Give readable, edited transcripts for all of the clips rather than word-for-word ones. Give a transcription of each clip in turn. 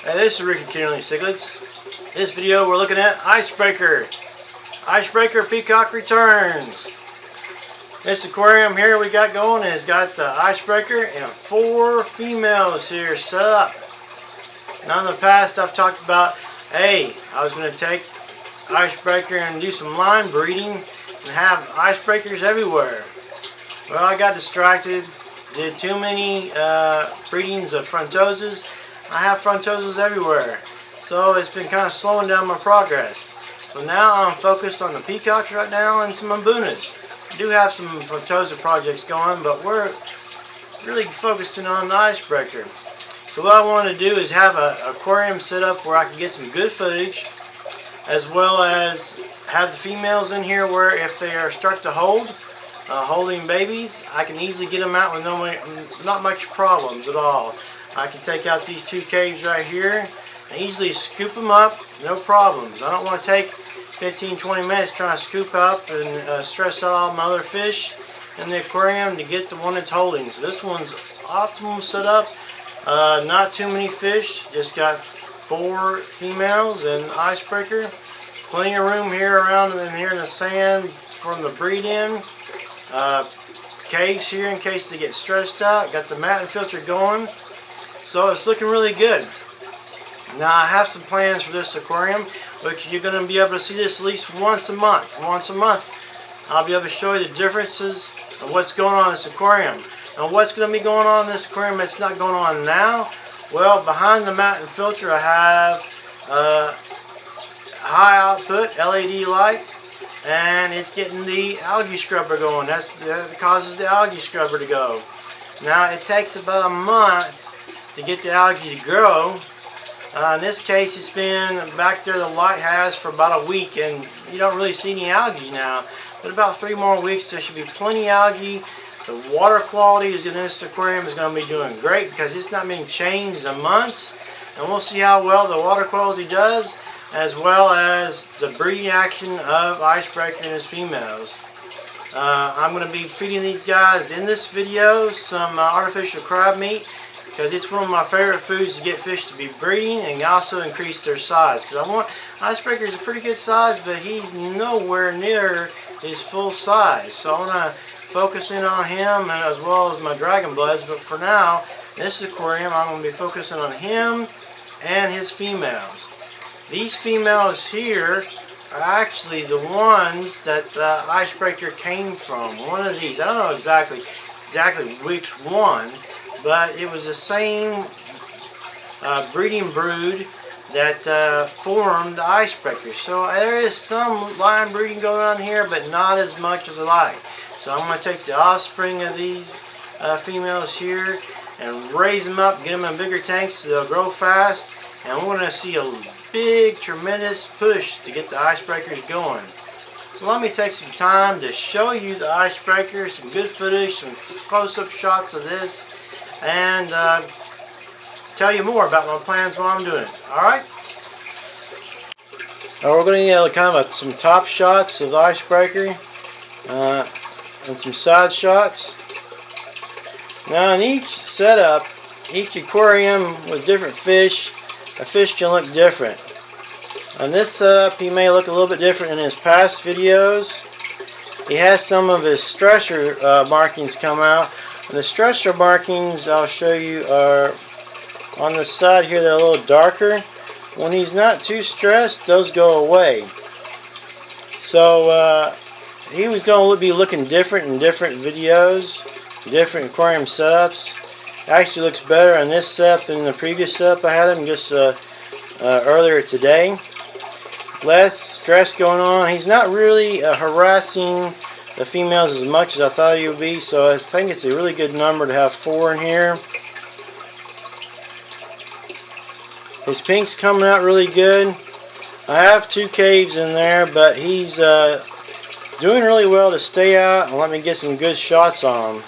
Hey, this is Ricky Cichlids. This video we're looking at IceBreaker Peacock returns. This aquarium here we got going has got the IceBreaker and 4 females here set up. Now in the past I've talked about, hey, I was going to take IceBreaker and do some line breeding and have IceBreakers everywhere. Well, I got distracted, did too many breedings of frontoses. I have frontoses everywhere, so it's been kind of slowing down my progress. So now I'm focused on the peacocks right now and some mbunas. I do have some frontosa projects going, but we're really focusing on the IceBreaker. So what I want to do is have an aquarium set up where I can get some good footage, as well as have the females in here where if they are start to holding babies, I can easily get them out with not much problems at all. I can take out these 2 cages right here and easily scoop them up, no problems. I don't want to take 15-20 minutes trying to scoop up and stress out all my other fish in the aquarium to get the one that's holding. So this one's optimum set up. Not too many fish, just got 4 females and IceBreaker. Plenty of room here around in here in the sand from the breed in. Caves here in case they get stressed out. Got the mat and filter going. So it's looking really good. Now I have some plans for this aquarium, which you're going to be able to see this at least once a month. Once a month I'll be able to show you the differences of what's going on in this aquarium. And what's going to be going on in this aquarium that's not going on now? Well, behind the mat and filter I have high output LED light, and it's getting the algae scrubber going. That causes the algae scrubber to go. Now it takes about a month to get the algae to grow. In this case it's been back there, the light has, for about a week, and you don't really see any algae now. But about 3 more weeks there should be plenty algae. The water quality in this aquarium is going to be doing great because it's not been changed in months, and we'll see how well the water quality does, as well as the breeding action of IceBreaker and his females. I'm going to be feeding these guys in this video some artificial crab meat, because it's one of my favorite foods to get fish to be breeding and also increase their size. Because IceBreaker is a pretty good size, but he's nowhere near his full size. So I want to focus in on him, and as well as my dragon bloods. But for now, this aquarium, I'm going to be focusing on him and his females. These females here are actually the ones that IceBreaker came from. One of these. I don't know exactly which one, but it was the same breeding brood that formed the IceBreaker. So there is some line breeding going on here, but not as much as I like. So I'm going to take the offspring of these females here and raise them up, get them in bigger tanks so they'll grow fast, and we're going to see a big, tremendous push to get the IceBreakers going. So let me take some time to show you the IceBreaker, some good footage, some close-up shots of this, and tell you more about my plans while I'm doing it. Alright? Now we're going to get kind of some top shots of the IceBreaker and some side shots. Now in each setup, each aquarium with different fish, a fish can look different. On this setup, he may look a little bit different in his past videos. He has some of his stressor markings come out. And the stressor markings I'll show you are on the side here. They're a little darker. When he's not too stressed, those go away. So he was going to be looking different in different videos, different aquarium setups. It actually looks better in this setup than the previous setup I had him just earlier today. Less stress going on. He's not really harassing the females as much as I thought he would be, so I think it's a really good number to have 4 in here. His pink's coming out really good. I have 2 caves in there, but he's doing really well to stay out and let me get some good shots on him.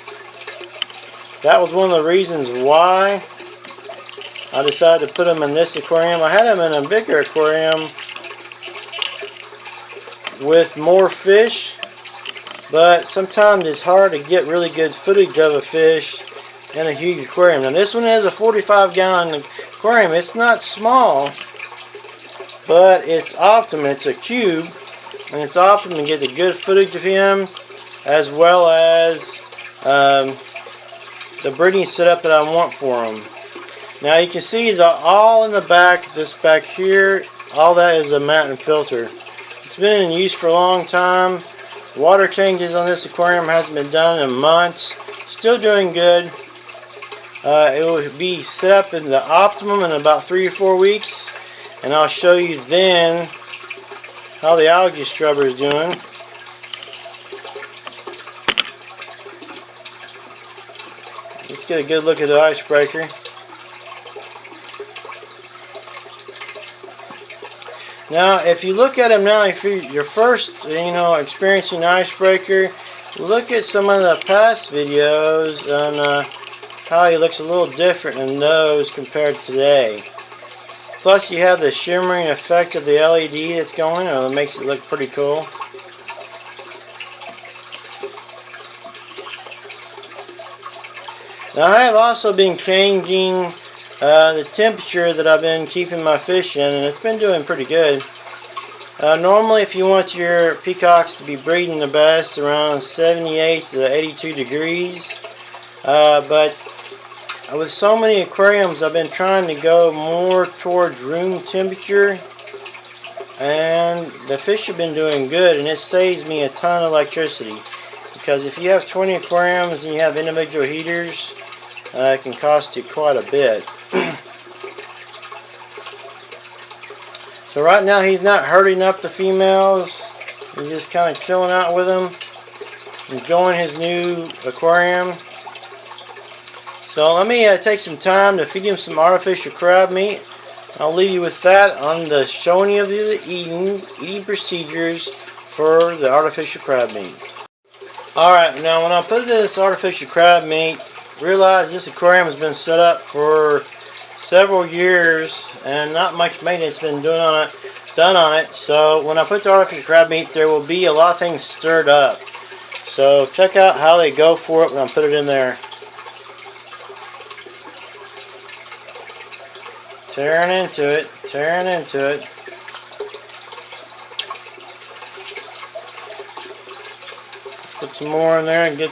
That was one of the reasons why I decided to put him in this aquarium. I had him in a bigger aquarium with more fish, but sometimes it's hard to get really good footage of a fish in a huge aquarium. Now this one has a 45-gallon aquarium. It's not small, but it's optimum. It's a cube, and it's optimum to get the good footage of him, as well as the breeding setup that I want for him. Now you can see all in the back, this back here, all that is a mountain filter. It's been in use for a long time. Water changes on this aquarium hasn't been done in months. Still doing good. It will be set up in the optimum in about 3 or 4 weeks, and I'll show you then how the algae scrubber is doing. Let's get a good look at the IceBreaker. Now, if you look at him now, if you're first, experiencing IceBreaker, look at some of the past videos on how he looks a little different in those compared to today. Plus, you have the shimmering effect of the LED that's going, that makes it look pretty cool. Now, I have also been changing the temperature that I've been keeping my fish in, and it's been doing pretty good. Normally, if you want your peacocks to be breeding the best, around 78 to 82 degrees. But with so many aquariums, I've been trying to go more towards room temperature, and the fish have been doing good, and it saves me a ton of electricity. Because if you have 20 aquariums and you have individual heaters, it can cost you quite a bit. So right now he's not herding up the females. He's just kind of chilling out with them, enjoying his new aquarium. So let me take some time to feed him some artificial crab meat. I'll leave you with that on the showing you of the eating procedures for the artificial crab meat. Alright, now when I put this artificial crab meat, realize this aquarium has been set up for several years and not much maintenance been done on it. So when I put the artificial crab meat, there will be a lot of things stirred up. So check out how they go for it when I put it in there. Tearing into it, tearing into it. Put some more in there and look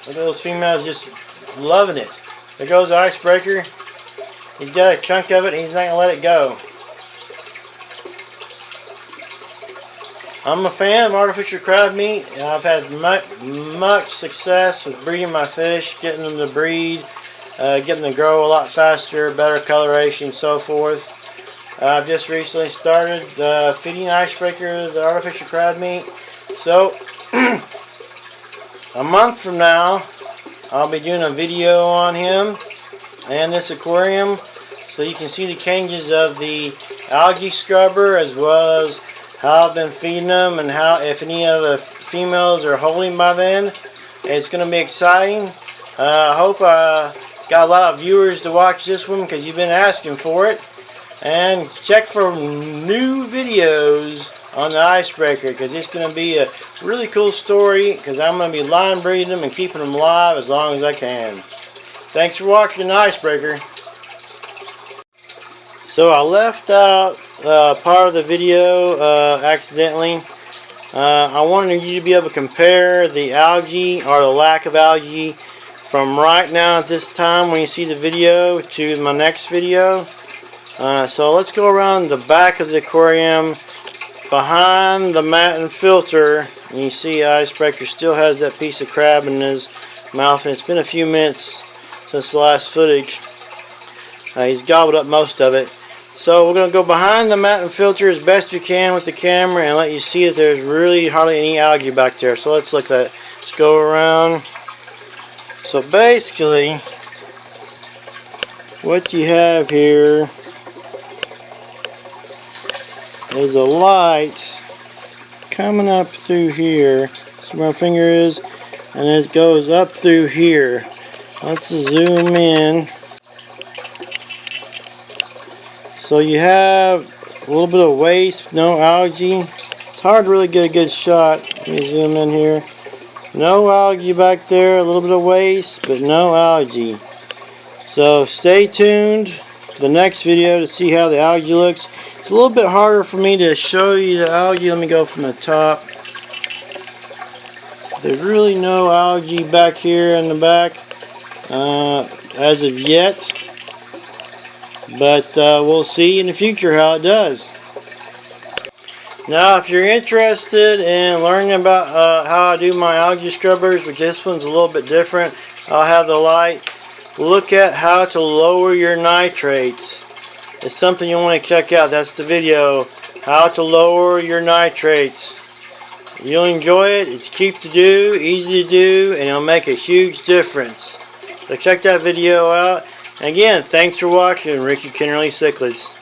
at those females just loving it. There goes the IceBreaker. He's got a chunk of it and he's not going to let it go. I'm a fan of artificial crab meat. I've had much success with breeding my fish, getting them to breed, getting them to grow a lot faster, better coloration, so forth. I've just recently started feeding IceBreaker the artificial crab meat. So, a month from now, I'll be doing a video on him and this aquarium, so you can see the changes of the algae scrubber, as well as how I've been feeding them and how, if any of the females are holding by then. It's going to be exciting. I hope I got a lot of viewers to watch this one because you've been asking for it. And check for new videos on the IceBreaker, because it's going to be a really cool story, because I'm going to be line breeding them and keeping them alive as long as I can. Thanks for watching the IceBreaker. So I left out part of the video accidentally. I wanted you to be able to compare the algae, or the lack of algae, from right now at this time when you see the video to my next video. So let's go around the back of the aquarium behind the matin filter, and you see IceBreaker still has that piece of crab in his mouth, and it's been a few minutes since the last footage. He's gobbled up most of it. So we're going to go behind the matin filter as best we can with the camera and let you see that there's really hardly any algae back there. So let's look at it. Let's go around. So basically, what you have here is a light coming up through here. That's where my finger is, and it goes up through here. Let's zoom in. So you have a little bit of waste, no algae. It's hard to really get a good shot. Let me zoom in here. No algae back there, a little bit of waste, but no algae. So stay tuned. for the next video to see how the algae looks. It's a little bit harder for me to show you the algae. Let me go from the top. There's really no algae back here in the back as of yet, but we'll see in the future how it does. Now if you're interested in learning about how I do my algae scrubbers, which this one's a little bit different, I'll have the light. Look at how to lower your nitrates. It's something you want to check out. That's the video, how to lower your nitrates. You'll enjoy it. It's cheap to do, easy to do, and it'll make a huge difference. So check that video out. And again, thanks for watching Ricky Kennerly Cichlids.